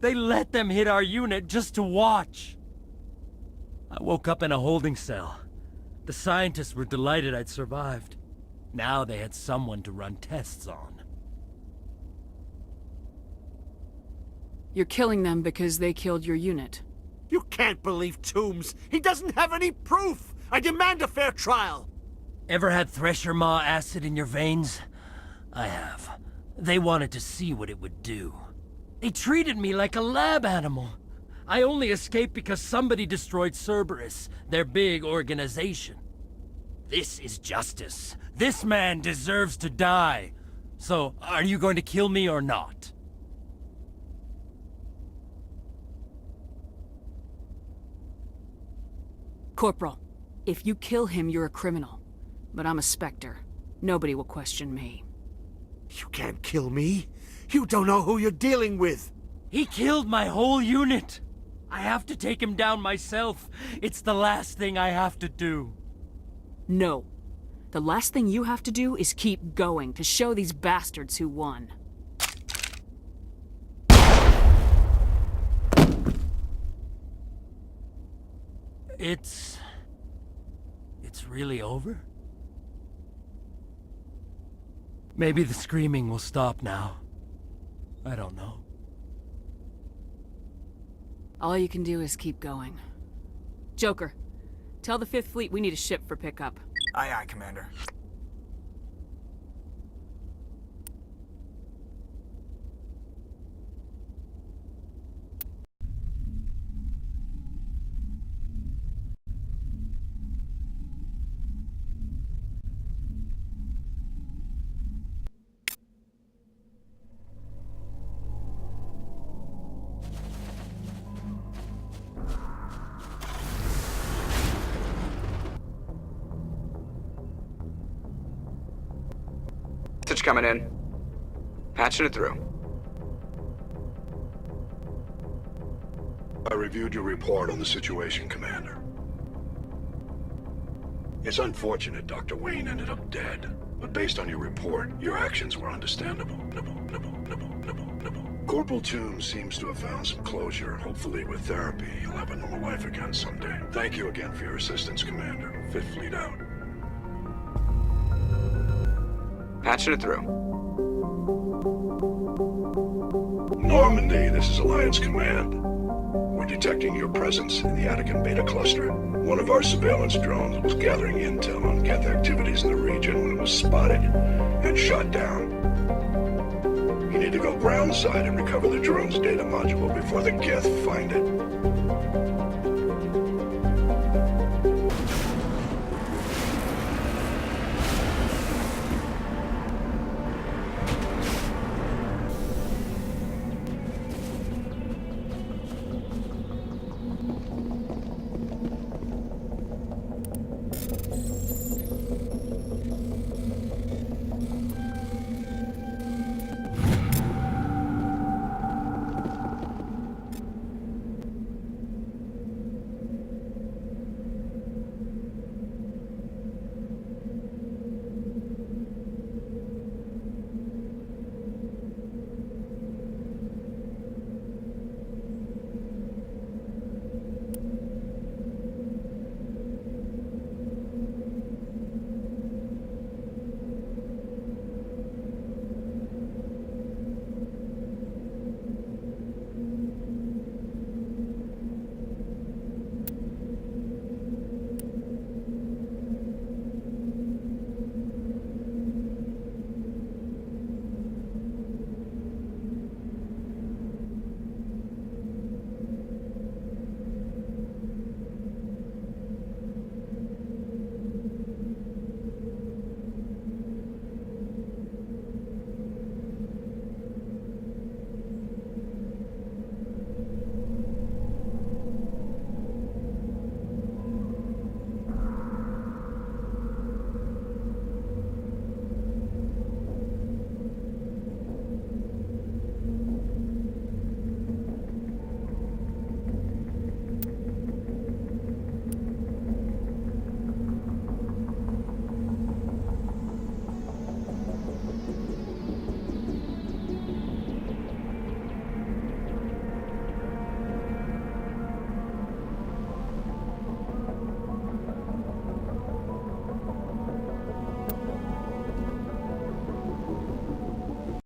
They let them hit our unit just to watch. I woke up in a holding cell. The scientists were delighted I'd survived. Now they had someone to run tests on. You're killing them because they killed your unit. You can't believe Toombs! He doesn't have any proof! I demand a fair trial! Ever had Thresher Maw acid in your veins? I have. They wanted to see what it would do. They treated me like a lab animal. I only escaped because somebody destroyed Cerberus, their big organization. This is justice. This man deserves to die. So, are you going to kill me or not? Corporal, if you kill him, you're a criminal. But I'm a Spectre. Nobody will question me. You can't kill me. You don't know who you're dealing with. He killed my whole unit. I have to take him down myself. It's the last thing I have to do. No. The last thing you have to do is keep going to show these bastards who won. It's really over? Maybe the screaming will stop now. I don't know. All you can do is keep going. Joker, tell the 5th Fleet we need a ship for pickup. Aye, aye, Commander. Message coming in. Patching it through. I reviewed your report on the situation, Commander. It's unfortunate Dr. Wayne ended up dead, but based on your report, your actions were understandable. Corporal Toombs seems to have found some closure. Hopefully with therapy, he'll have a normal life again someday. Thank you again for your assistance, Commander. 5th Fleet out. Patching it through. Normandy, this is Alliance Command. We're detecting your presence in the Attican Beta Cluster. One of our surveillance drones was gathering intel on Geth activities in the region when it was spotted and shot down. You need to go groundside and recover the drone's data module before the Geth find it.